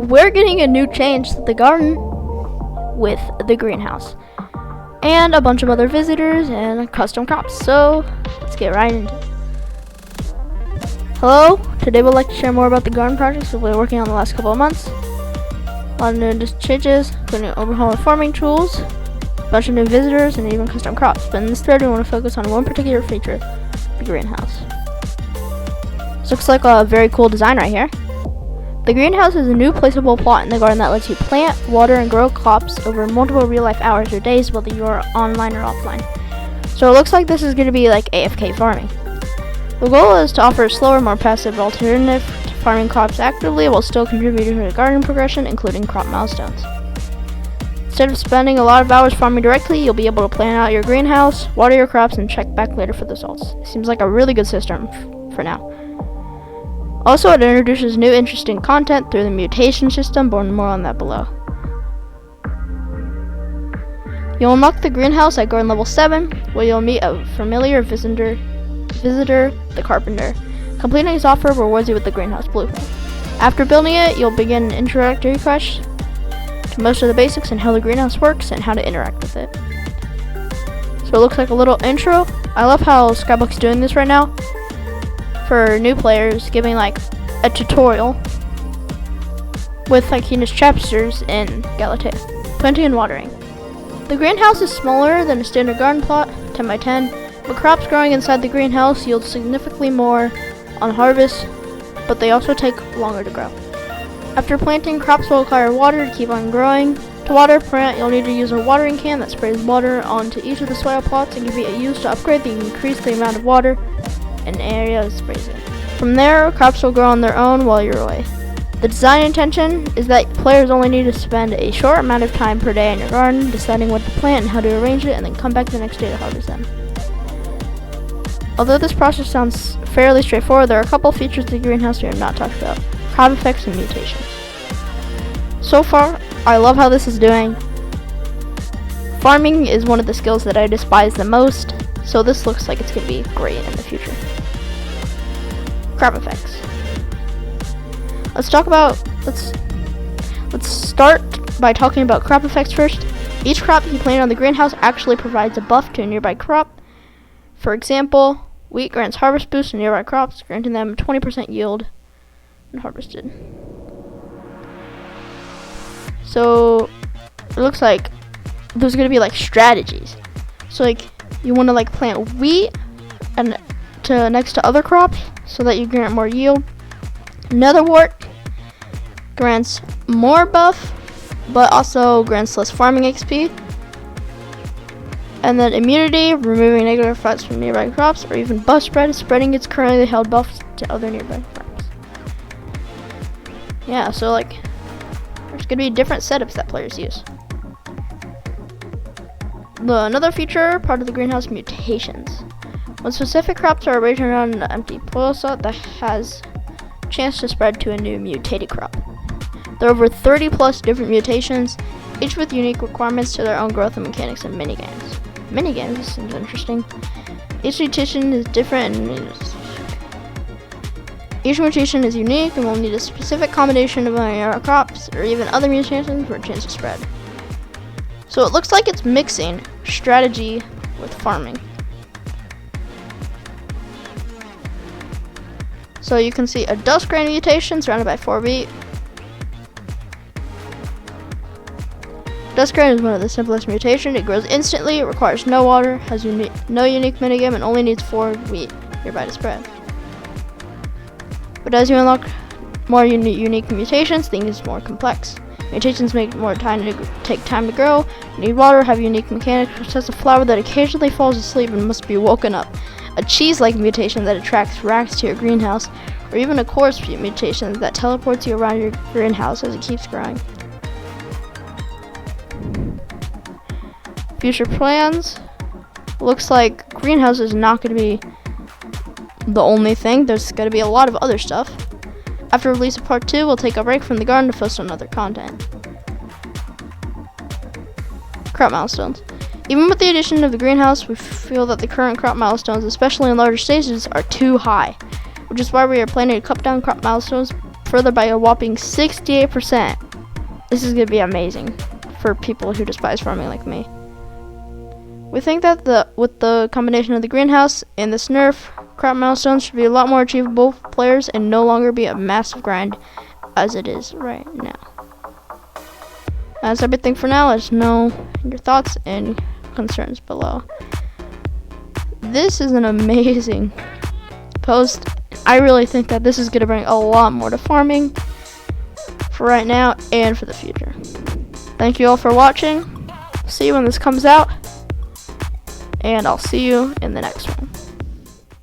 we're getting a new change to the garden with the greenhouse and a bunch of other visitors and custom crops. So let's get right into it. Hello, today we'd like to share more about the garden projects we've been working on the last couple of months. A lot of new changes, including overhaul of farming tools, a bunch of new visitors, and even custom crops. But in this thread we want to focus on one particular feature, the greenhouse. This looks like a very cool design right here. The greenhouse is a new placeable plot in the garden that lets you plant, water, and grow crops over multiple real-life hours or days, whether you are online or offline. So it looks like this is going to be like AFK farming. The goal is to offer a slower, more passive alternative to farming crops actively while still contributing to the garden progression, including crop milestones. Instead of spending a lot of hours farming directly, you'll be able to plan out your greenhouse, water your crops, and check back later for the results. It seems like a really good system for now. Also, it introduces new interesting content through the mutation system, but more on that below. You'll unlock the greenhouse at garden level 7, where you'll meet a familiar visitor, the carpenter. Completing his offer rewards you with the greenhouse blueprint. After building it, you'll begin an introductory quest to most of the basics and how the greenhouse works and how to interact with it. So it looks like a little intro. I love how Skyblock's doing this right now for new players, giving like a tutorial with like heinous chapters in Galatea. Planting and watering. The greenhouse is smaller than a standard garden plot, 10 by 10. But crops growing inside the greenhouse yield significantly more on harvest, but they also take longer to grow. After planting, crops will require water to keep on growing. To water a plant, you'll need to use a watering can that sprays water onto each of the soil plots and can be used to upgrade and increase the amount of water an area sprays in. From there, crops will grow on their own while you're away. The design intention is that players only need to spend a short amount of time per day in your garden deciding what to plant and how to arrange it, and then come back the next day to harvest them. Although this process sounds fairly straightforward, there are a couple features of the greenhouse we have not talked about: crop effects and mutations. So far, I love how this is doing. Farming is one of the skills that I despise the most, so this looks like it's going to be great in the future. Crop effects. Let's start by talking about crop effects first. Each crop you plant on the greenhouse actually provides a buff to a nearby crop. For example, wheat grants harvest boost to nearby crops, granting them 20% yield when harvested. So it looks like there's gonna be like strategies. So like you want to like plant wheat and next to other crops so that you grant more yield. Netherwort grants more buff, but also grants less farming XP. And then immunity, removing negative effects from nearby crops, or even buff spread, spreading its currently held buffs to other nearby crops. Yeah, so like, there's gonna be different setups that players use. Another feature, part of the greenhouse, mutations. When specific crops are arranged around an empty soil slot that has a chance to spread to a new mutated crop. There are over 30 plus different mutations, each with unique requirements to their own growth and mechanics and minigames. Minigames, this seems interesting. Each mutation is different and each mutation is unique and will need a specific combination of crops or even other mutations for a chance to spread. So it looks like it's mixing strategy with farming. So you can see a dust grain mutation surrounded by 4 wheat. Dust grain is one of the simplest mutations. It grows instantly, it requires no water, has no unique minigame, and only needs 4 wheat nearby to spread. But as you unlock more unique mutations, things are more complex. Mutations take time to grow, need water, have unique mechanics, such as a flower that occasionally falls asleep and must be woken up, a cheese-like mutation that attracts rats to your greenhouse, or even a coarse mutation that teleports you around your greenhouse as it keeps growing. Future plans. Looks like greenhouse is not going to be the only thing. There's going to be a lot of other stuff. After release of part 2, we'll take a break from the garden to focus on other content. Crop milestones. Even with the addition of the greenhouse, we feel that the current crop milestones, especially in larger stages, are too high, which is why we are planning to cut down crop milestones further by a whopping 68%. This is going to be amazing for people who despise farming like me. We think that with the combination of the greenhouse and this nerf, crop milestones should be a lot more achievable for players and no longer be a massive grind as it is right now. That's everything for now. Let us know your thoughts and concerns below. This is an amazing post. I really think that this is going to bring a lot more to farming for right now and for the future. Thank you all for watching. See you when this comes out, and I'll see you in the next one.